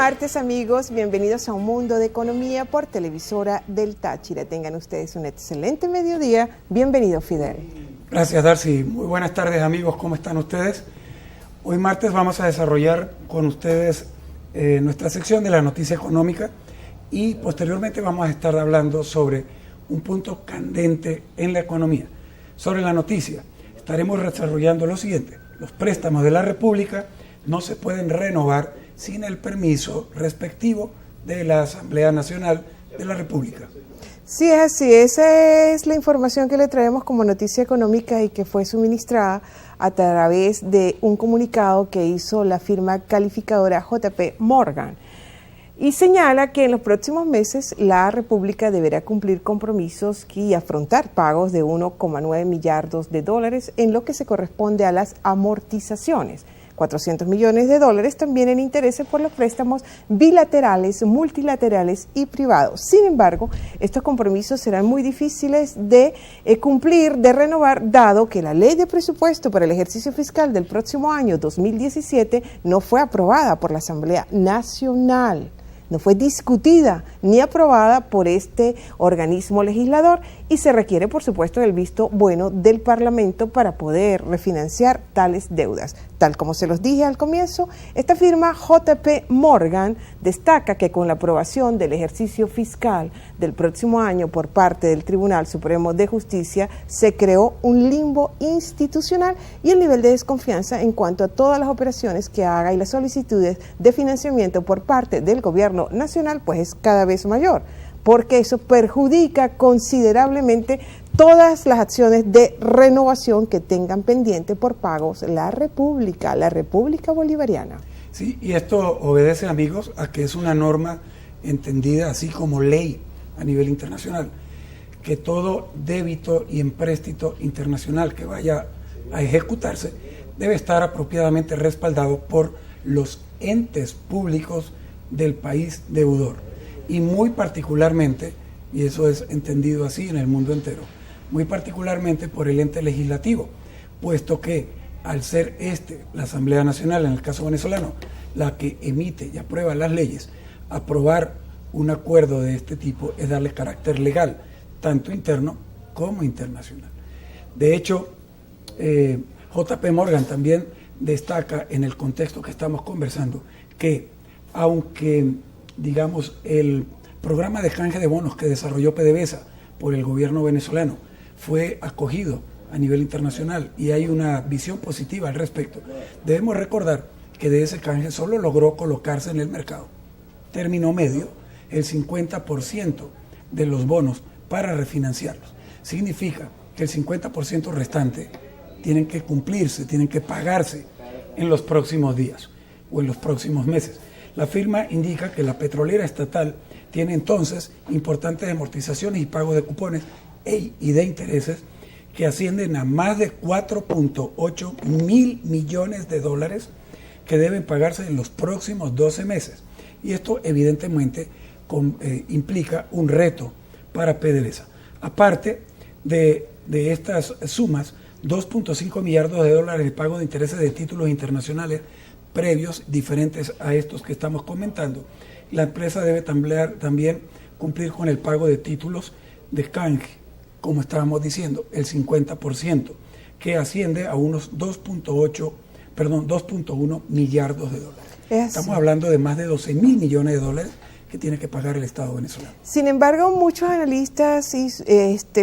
martes, amigos. Bienvenidos a Un Mundo de Economía por Televisora del Táchira. Tengan ustedes un excelente mediodía. Bienvenido, Fidel. Gracias, Darcy. Muy buenas tardes, amigos. ¿Cómo están ustedes? Hoy martes vamos a desarrollar con ustedes nuestra sección de la noticia económica y posteriormente vamos a estar hablando sobre un punto candente en la economía. Sobre la noticia, estaremos desarrollando lo siguiente. Los préstamos de la República no se pueden renovar sin el permiso respectivo de la Asamblea Nacional de la República. Sí, es así. Esa es la información que le traemos como noticia económica y que fue suministrada a través de un comunicado que hizo la firma calificadora JP Morgan. Y señala que en los próximos meses la República deberá cumplir compromisos y afrontar pagos de 1,9 millardos de dólares en lo que se corresponde a las amortizaciones. 400 millones de dólares también en intereses por los préstamos bilaterales, multilaterales y privados. Sin embargo, estos compromisos serán muy difíciles de cumplir, de renovar, dado que la ley de presupuesto para el ejercicio fiscal del próximo año 2017 no fue aprobada por la Asamblea Nacional. No fue discutida ni aprobada por este organismo legislador y se requiere, por supuesto, el visto bueno del Parlamento para poder refinanciar tales deudas. Tal como se los dije al comienzo, esta firma JP Morgan destaca que con la aprobación del ejercicio fiscal del próximo año por parte del Tribunal Supremo de Justicia se creó un limbo institucional y el nivel de desconfianza en cuanto a todas las operaciones que haga y las solicitudes de financiamiento por parte del gobierno nacional pues es cada vez mayor, porque eso perjudica considerablemente todas las acciones de renovación que tengan pendiente por pagos la República Bolivariana. Sí, y esto obedece, amigos, a que es una norma entendida así como ley a nivel internacional, que todo débito y empréstito internacional que vaya a ejecutarse debe estar apropiadamente respaldado por los entes públicos del país deudor, y muy particularmente, y eso es entendido así en el mundo entero, muy particularmente por el ente legislativo, puesto que al ser la Asamblea Nacional, en el caso venezolano, la que emite y aprueba las leyes, aprobar un acuerdo de este tipo es darle carácter legal, tanto interno como internacional. De hecho, JP Morgan también destaca en el contexto que estamos conversando que aunque, digamos, el programa de canje de bonos que desarrolló PDVSA por el gobierno venezolano fue acogido a nivel internacional y hay una visión positiva al respecto, debemos recordar que de ese canje solo logró colocarse en el mercado, término medio, el 50% de los bonos para refinanciarlos. Significa que el 50% restante tienen que cumplirse, tienen que pagarse en los próximos días o en los próximos meses. La firma indica que la petrolera estatal tiene entonces importantes amortizaciones y pagos de cupones y de intereses que ascienden a más de 4.8 mil millones de dólares que deben pagarse en los próximos 12 meses. Y esto evidentemente implica un reto para PDVSA. Aparte de estas sumas, 2.5 millardos de dólares de pago de intereses de títulos internacionales previos, diferentes a estos que estamos comentando. La empresa debe también cumplir con el pago de títulos de canje, como estábamos diciendo, el 50%, que asciende a unos 2.1 millardos de dólares. Estamos hablando de más de 12 mil millones de dólares que tiene que pagar el Estado venezolano. Sin embargo, muchos analistas y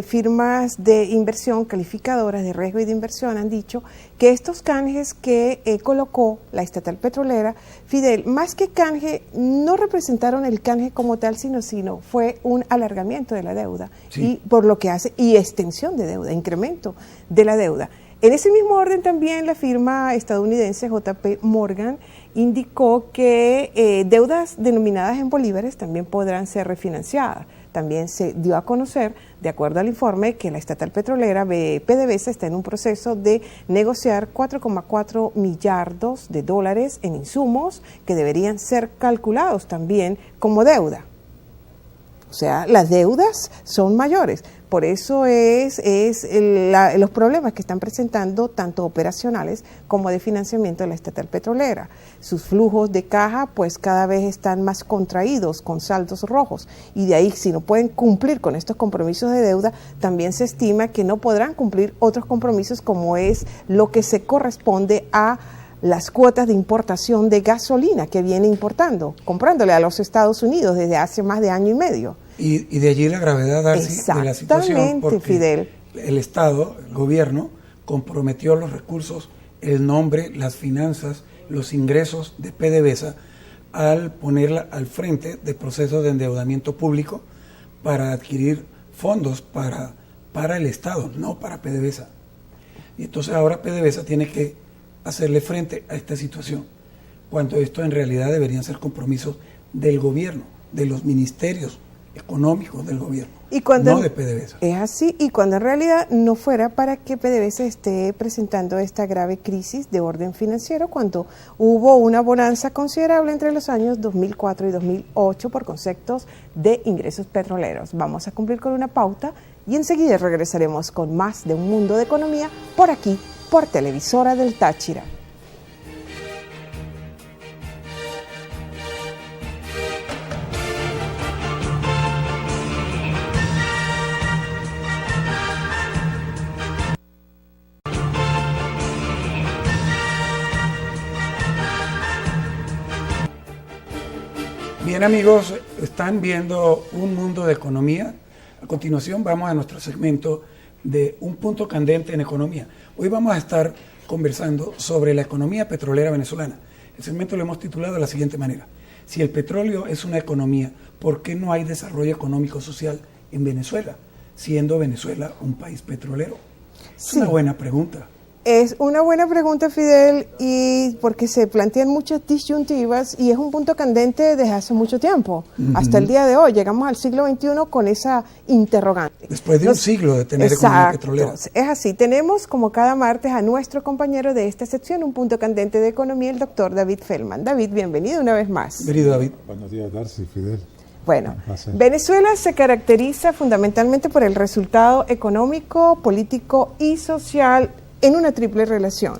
firmas de inversión, calificadoras de riesgo y de inversión han dicho que estos canjes que colocó la estatal petrolera, Fidel, más que canje, no representaron el canje como tal, sino fue un alargamiento de la deuda, sí, y por lo que hace, y extensión de deuda, incremento de la deuda. En ese mismo orden también la firma estadounidense JP Morgan indicó que deudas denominadas en bolívares también podrán ser refinanciadas. También se dio a conocer, de acuerdo al informe, que la estatal petrolera PDVSA está en un proceso de negociar 4,4 millardos de dólares en insumos que deberían ser calculados también como deuda. sea, las deudas son mayores. Por eso los problemas que están presentando, tanto operacionales como de financiamiento de la estatal petrolera. Sus flujos de caja, pues cada vez están más contraídos, con saldos rojos. Y de ahí, si no pueden cumplir con estos compromisos de deuda, también se estima que no podrán cumplir otros compromisos, como es lo que se corresponde a las cuotas de importación de gasolina que viene comprándole a los Estados Unidos desde hace más de año y medio. Y de allí la gravedad, Darcy, de la situación, porque Fidel, el Estado, el gobierno, comprometió los recursos, el nombre, las finanzas, los ingresos de PDVSA al ponerla al frente de procesos de endeudamiento público para adquirir fondos para el Estado, no para PDVSA. Y entonces ahora PDVSA tiene que hacerle frente a esta situación, cuando esto en realidad deberían ser compromisos del gobierno, de los ministerios económicos del gobierno, no de PDVSA. Es así, y cuando en realidad no fuera para que PDVSA esté presentando esta grave crisis de orden financiero, cuando hubo una bonanza considerable entre los años 2004 y 2008 por conceptos de ingresos petroleros. Vamos a cumplir con una pauta y enseguida regresaremos con más de Un Mundo de Economía por aquí, por Televisora del Táchira. Bien, amigos, están viendo Un Mundo de Economía. A continuación vamos a nuestro segmento de Un Punto Candente en Economía. Hoy vamos a estar conversando sobre la economía petrolera venezolana. El segmento lo hemos titulado de la siguiente manera: si el petróleo es una economía, ¿por qué no hay desarrollo económico-social en Venezuela, siendo Venezuela un país petrolero? Es una buena pregunta. Es una buena pregunta, Fidel, y porque se plantean muchas disyuntivas y es un punto candente desde hace mucho tiempo, hasta el día de hoy. Llegamos al siglo XXI con esa interrogante. Después de un siglo de tener economía petrolera. Es así. Tenemos, como cada martes, a nuestro compañero de esta sección, un punto candente de economía, el doctor David Feldman. David, bienvenido una vez más. Bienvenido, David. Buenos días, Darcy, Fidel. Bueno, Venezuela se caracteriza fundamentalmente por el resultado económico, político y social en una triple relación.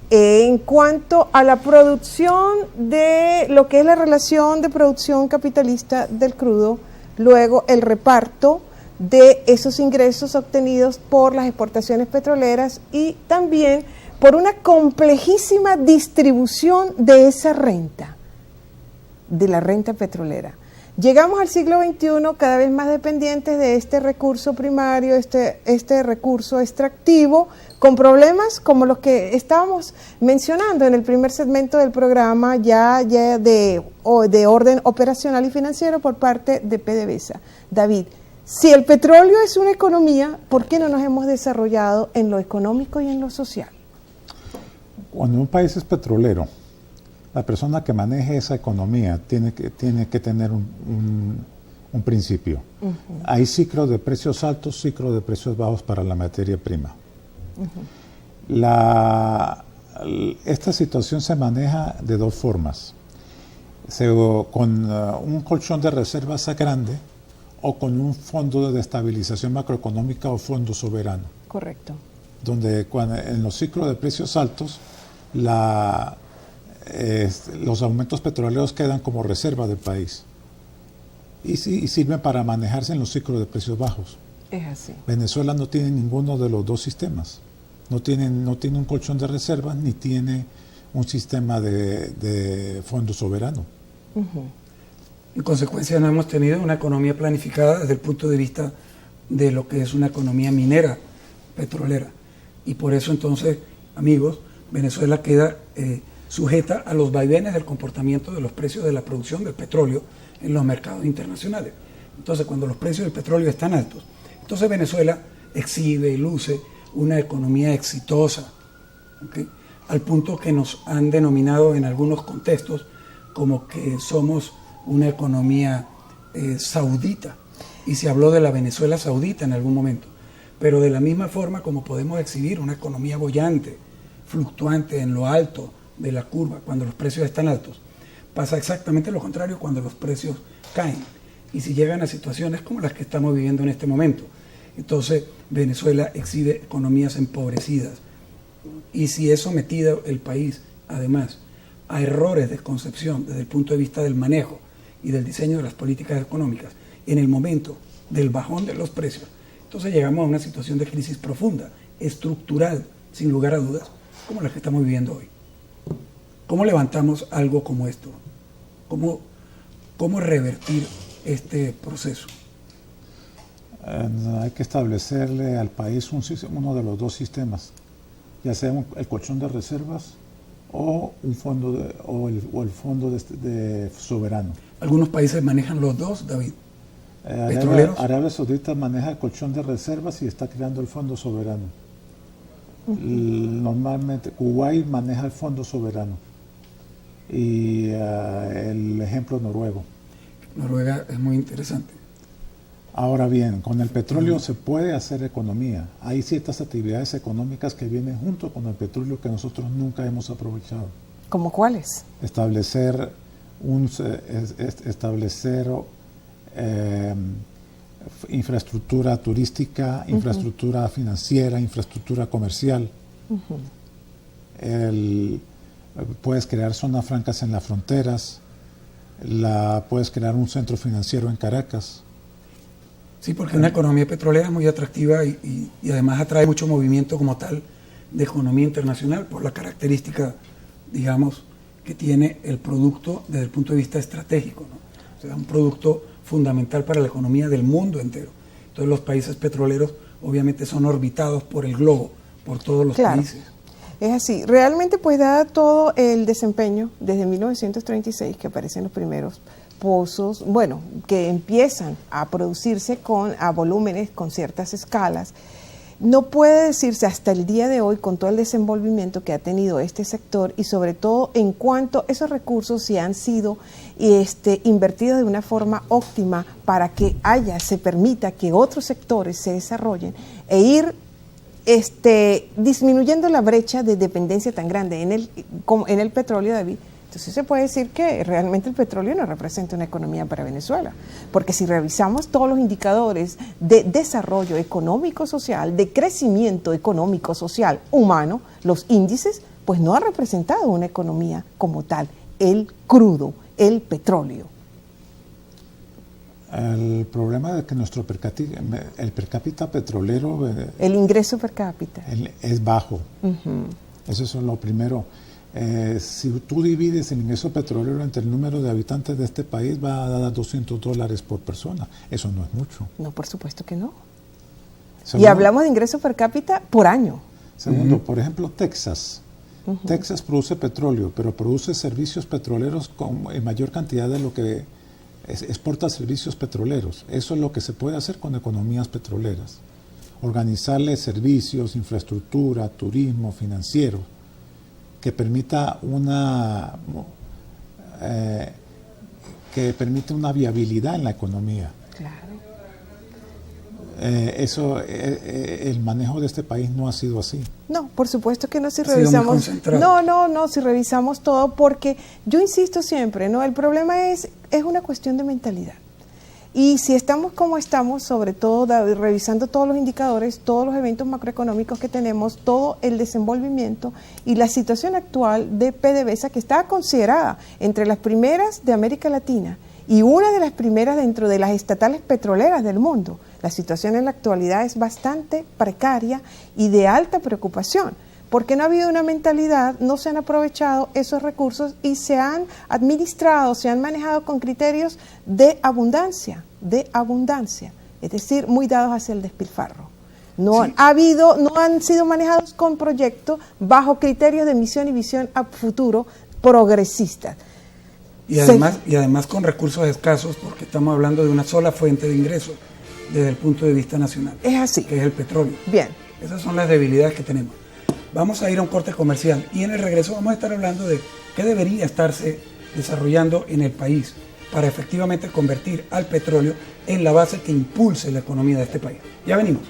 En cuanto a la producción de lo que es la relación de producción capitalista del crudo, luego el reparto de esos ingresos obtenidos por las exportaciones petroleras y también por una complejísima distribución de esa renta, de la renta petrolera. Llegamos al siglo XXI cada vez más dependientes de este recurso primario, este recurso extractivo, con problemas como los que estábamos mencionando en el primer segmento del programa, ya de orden operacional y financiero por parte de PDVSA. David, si el petróleo es una economía, ¿por qué no nos hemos desarrollado en lo económico y en lo social? Cuando un país es petrolero, la persona que maneje esa economía tiene que tener un principio. Hay ciclos de precios altos, ciclos de precios bajos para la materia prima. Esta situación se maneja de dos formas: con un colchón de reservas grande o con un fondo de estabilización macroeconómica o fondo soberano. Correcto. Donde en los ciclos de precios altos los aumentos petroleros quedan como reserva del país y sirven para manejarse en los ciclos de precios bajos. Es así. Venezuela no tiene ninguno de los dos sistemas. No tiene un colchón de reservas ni tiene un sistema de fondo soberano. En consecuencia, no hemos tenido una economía planificada desde el punto de vista de lo que es una economía minera petrolera. Y por eso entonces, amigos, Venezuela queda sujeta a los vaivenes del comportamiento de los precios de la producción del petróleo en los mercados internacionales. Entonces, cuando los precios del petróleo están altos, entonces Venezuela exhibe y luce una economía exitosa, ¿okay? Al punto que nos han denominado en algunos contextos como que somos una economía saudita, y se habló de la Venezuela saudita en algún momento, pero de la misma forma como podemos exhibir una economía boyante, fluctuante en lo alto de la curva cuando los precios están altos, pasa exactamente lo contrario cuando los precios caen. y si llegan a situaciones como las que estamos viviendo en este momento. Entonces Venezuela exhibe economías empobrecidas, y si es sometido el país además a errores de concepción desde el punto de vista del manejo y del diseño de las políticas económicas en el momento del bajón de los precios, entonces llegamos a una situación de crisis profunda, estructural, sin lugar a dudas, como la que estamos viviendo hoy. ¿Cómo levantamos algo como esto? ¿Cómo revertir este proceso? Hay que establecerle al país uno de los dos sistemas, ya sea el colchón de reservas o un fondo el fondo de soberano. Algunos países manejan los dos, David. Arabia Saudita maneja el colchón de reservas y está creando el fondo soberano. Normalmente Kuwait maneja el fondo soberano y el ejemplo noruego. Noruega es muy interesante. Ahora bien, con el petróleo se puede hacer economía. Hay ciertas actividades económicas que vienen junto con el petróleo que nosotros nunca hemos aprovechado. ¿Cómo cuáles? Establecer infraestructura turística, infraestructura financiera, infraestructura comercial. Puedes crear zonas francas en las fronteras, puedes crear un centro financiero en Caracas. Sí, porque una economía petrolera es muy atractiva y además atrae mucho movimiento como tal de economía internacional por la característica, digamos, que tiene el producto desde el punto de vista estratégico, ¿no? O sea, un producto fundamental para la economía del mundo entero. Entonces los países petroleros obviamente son orbitados por el globo, por todos los países. Es así. Realmente, pues, dado todo el desempeño desde 1936 que aparecen los primeros pozos, bueno, que empiezan a producirse a volúmenes con ciertas escalas, no puede decirse hasta el día de hoy, con todo el desenvolvimiento que ha tenido este sector y sobre todo en cuanto esos recursos se han sido invertidos de una forma óptima para que se permita que otros sectores se desarrollen e ir disminuyendo la brecha de dependencia tan grande en el petróleo, David. Entonces se puede decir que realmente el petróleo no representa una economía para Venezuela, porque si revisamos todos los indicadores de desarrollo económico-social, de crecimiento económico-social humano, los índices, pues no ha representado una economía como tal, el crudo, el petróleo. El problema de que el per cápita petrolero... el ingreso per cápita. Es bajo. Eso es lo primero. Si tú divides el ingreso petrolero entre el número de habitantes de este país, va a dar $200 por persona. Eso no es mucho. No, por supuesto que no. Segundo, y hablamos de ingreso per cápita por año. Segundo, por ejemplo, Texas. Texas produce petróleo, pero produce servicios petroleros en mayor cantidad de lo que exporta servicios petroleros. Eso es lo que se puede hacer con economías petroleras. Organizarle servicios, infraestructura, turismo, financiero, que permita una viabilidad en la economía. Claro. El manejo de este país no ha sido así. No, por supuesto que no, si revisamos. Si revisamos todo, porque yo insisto siempre, ¿no? El problema es una cuestión de mentalidad. Y si estamos como estamos, sobre todo revisando todos los indicadores, todos los eventos macroeconómicos que tenemos, todo el desenvolvimiento y la situación actual de PDVSA, que está considerada entre las primeras de América Latina y una de las primeras dentro de las estatales petroleras del mundo, la situación en la actualidad es bastante precaria y de alta preocupación, porque no ha habido una mentalidad, no se han aprovechado esos recursos y se han administrado, se han manejado con criterios de abundancia, es decir, muy dados hacia el despilfarro. No han sido manejados con proyectos bajo criterios de misión y visión a futuro progresistas. Y además con recursos escasos, porque estamos hablando de una sola fuente de ingresos desde el punto de vista nacional. Es así. Que es el petróleo. Bien. Esas son las debilidades que tenemos. Vamos a ir a un corte comercial y en el regreso vamos a estar hablando de qué debería estarse desarrollando en el país para efectivamente convertir al petróleo en la base que impulse la economía de este país. Ya venimos.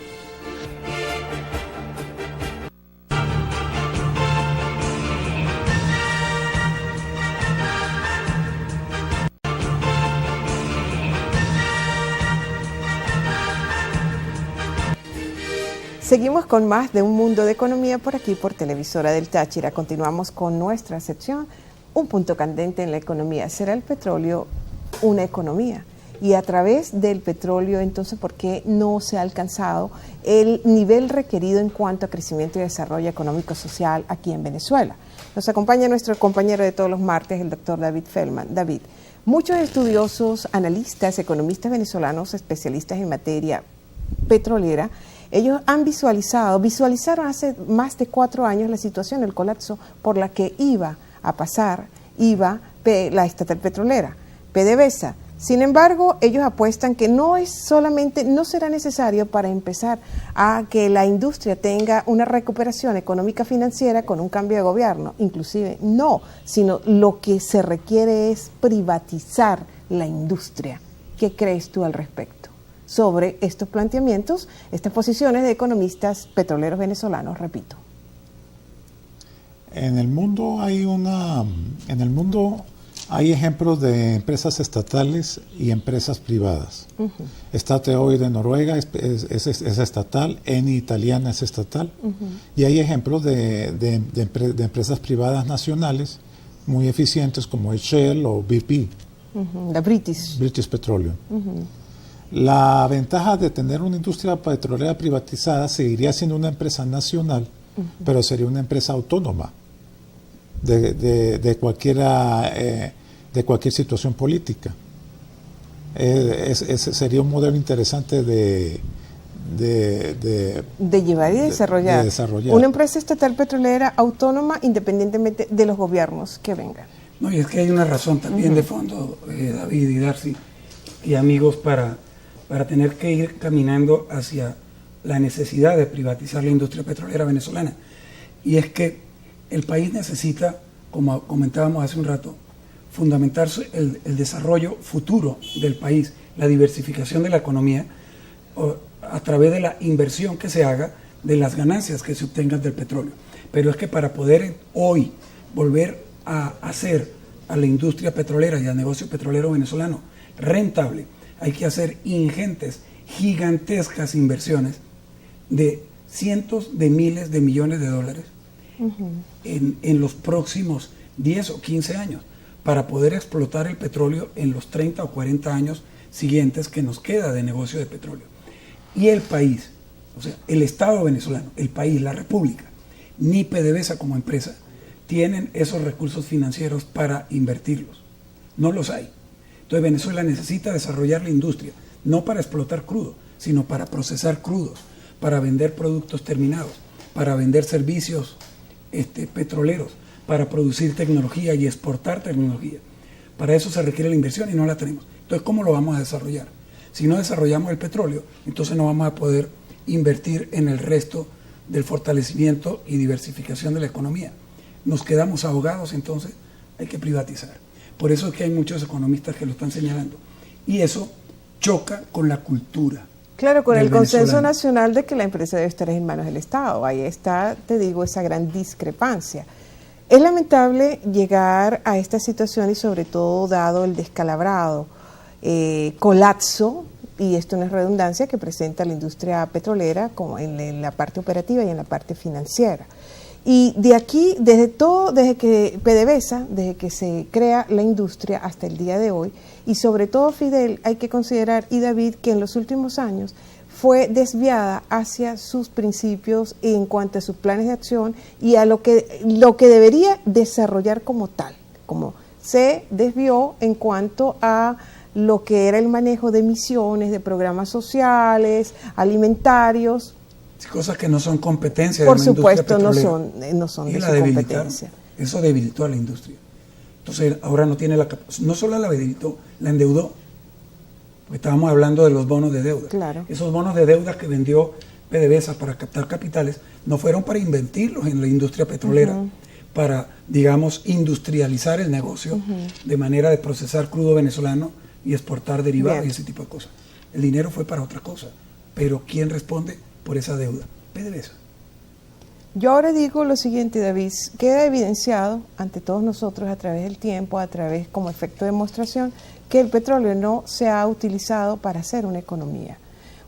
Seguimos con más de Un Mundo de Economía por aquí, por Televisora del Táchira. Continuamos con nuestra sección, Un punto candente en la economía. ¿Será el petróleo una economía? Y a través del petróleo, entonces, ¿por qué no se ha alcanzado el nivel requerido en cuanto a crecimiento y desarrollo económico-social aquí en Venezuela? Nos acompaña nuestro compañero de todos los martes, el doctor David Feldman. David, muchos estudiosos, analistas, economistas venezolanos, especialistas en materia petrolera, ellos han visualizaron hace más de 4 años la situación, el colapso por la que iba a pasar la estatal petrolera, PDVSA. Sin embargo, ellos apuestan que no será necesario para empezar a que la industria tenga una recuperación económica financiera con un cambio de gobierno, inclusive no, sino lo que se requiere es privatizar la industria. ¿Qué crees tú al respecto sobre estos planteamientos, estas posiciones de economistas petroleros venezolanos, repito? En el mundo hay ejemplos de empresas estatales y empresas privadas. Statoil de Noruega es estatal, Eni italiana es estatal, y hay ejemplos de empresas privadas nacionales muy eficientes como Shell o BP, la British Petroleum. La ventaja de tener una industria petrolera privatizada seguiría siendo una empresa nacional, pero sería una empresa autónoma de cualquier situación política. Sería un modelo interesante de llevar y desarrollar. Una empresa estatal petrolera autónoma independientemente de los gobiernos que vengan. No, y es que hay una razón también de fondo, David y Darcy y amigos, para tener que ir caminando hacia la necesidad de privatizar la industria petrolera venezolana. Y es que el país necesita, como comentábamos hace un rato, fundamentar el desarrollo futuro del país, la diversificación de la economía, a través de la inversión que se haga de las ganancias que se obtengan del petróleo. Pero es que para poder hoy volver a hacer a la industria petrolera y al negocio petrolero venezolano rentable, hay que hacer ingentes, gigantescas inversiones de cientos de miles de millones de dólares en los próximos 10 o 15 años para poder explotar el petróleo en los 30 o 40 años siguientes que nos queda de negocio de petróleo. Y el país, o sea, el Estado venezolano, el país, la República, ni PDVSA como empresa, tienen esos recursos financieros para invertirlos. No los hay. Entonces Venezuela necesita desarrollar la industria, no para explotar crudo, sino para procesar crudos, para vender productos terminados, para vender servicios petroleros, para producir tecnología y exportar tecnología. Para eso se requiere la inversión y no la tenemos. Entonces, ¿cómo lo vamos a desarrollar? Si no desarrollamos el petróleo, entonces no vamos a poder invertir en el resto del fortalecimiento y diversificación de la economía. Nos quedamos ahogados, entonces hay que privatizar. Por eso es que hay muchos economistas que lo están señalando. Y eso choca con la cultura. Claro, con el consenso nacional de que la empresa debe estar en manos del Estado. Ahí está, te digo, esa gran discrepancia. Es lamentable llegar a esta situación y sobre todo dado el descalabrado colapso, y esto no es redundancia, que presenta la industria petrolera como en la parte operativa y en la parte financiera. Y de aquí, desde que PDVSA, desde que se crea la industria hasta el día de hoy, y sobre todo Fidel, hay que considerar, y David, que en los últimos años fue desviada hacia sus principios en cuanto a sus planes de acción y a lo que debería desarrollar como tal, como se desvió en cuanto a lo que era el manejo de misiones, de programas sociales, alimentarios. Cosas que no son competencia de la industria petrolera. Por supuesto, no son de su competencia. Eso debilitó a la industria. Entonces ahora no tiene no solo la debilitó, la endeudó. Porque estábamos hablando de los bonos de deuda. Claro. Esos bonos de deuda que vendió PDVSA para captar capitales no fueron para invertirlos en la industria petrolera, para, digamos, industrializar el negocio de manera de procesar crudo venezolano y exportar derivados y ese tipo de cosas. El dinero fue para otra cosa. Pero ¿quién responde por esa deuda? PDVSA. Yo ahora digo lo siguiente, David, queda evidenciado ante todos nosotros a través del tiempo, a través como efecto de demostración, que el petróleo no se ha utilizado para hacer una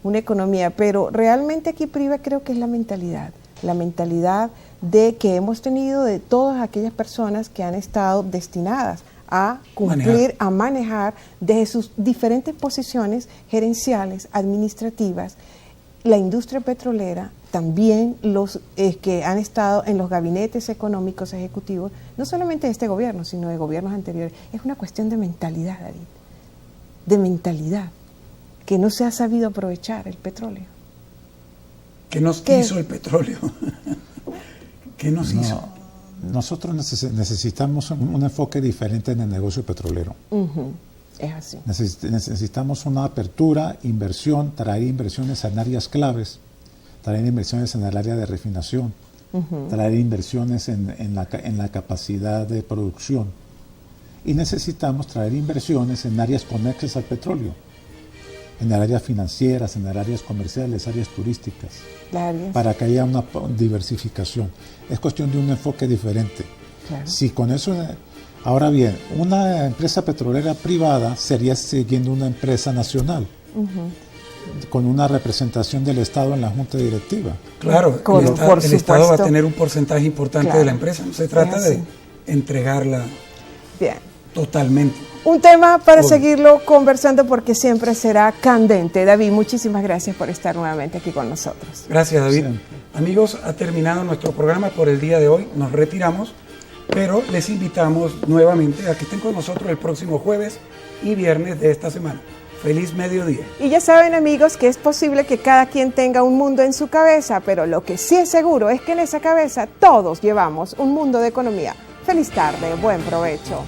una economía, pero realmente aquí priva creo que es la mentalidad de que hemos tenido de todas aquellas personas que han estado destinadas a cumplir, a manejar desde sus diferentes posiciones gerenciales, administrativas, la industria petrolera, también los que han estado en los gabinetes económicos ejecutivos, no solamente de este gobierno, sino de gobiernos anteriores. Es una cuestión de mentalidad, David, de mentalidad, que no se ha sabido aprovechar el petróleo. ¿Qué nos hizo el petróleo? ¿Qué nos hizo? Nosotros necesitamos un enfoque diferente en el negocio petrolero. Es así. Necesitamos una apertura, inversión, traer inversiones en áreas claves, traer inversiones en el área de refinación, traer inversiones en la capacidad de producción. Y necesitamos traer inversiones en áreas conexas al petróleo, en áreas financieras, en áreas comerciales, áreas turísticas, para que haya una diversificación. Es cuestión de un enfoque diferente. Claro. Si con eso, ahora bien, una empresa petrolera privada sería siguiendo una empresa nacional, con una representación del Estado en la junta directiva. Claro, el Estado va a tener un porcentaje importante de la empresa, no se trata de entregarla totalmente. Un tema para seguirlo conversando porque siempre será candente. David, muchísimas gracias por estar nuevamente aquí con nosotros. Gracias, David. Sí. Amigos, ha terminado nuestro programa por el día de hoy. Nos retiramos, pero les invitamos nuevamente a que estén con nosotros el próximo jueves y viernes de esta semana. Feliz mediodía. Y ya saben, amigos, que es posible que cada quien tenga un mundo en su cabeza, pero lo que sí es seguro es que en esa cabeza todos llevamos un mundo de economía. Feliz tarde, buen provecho.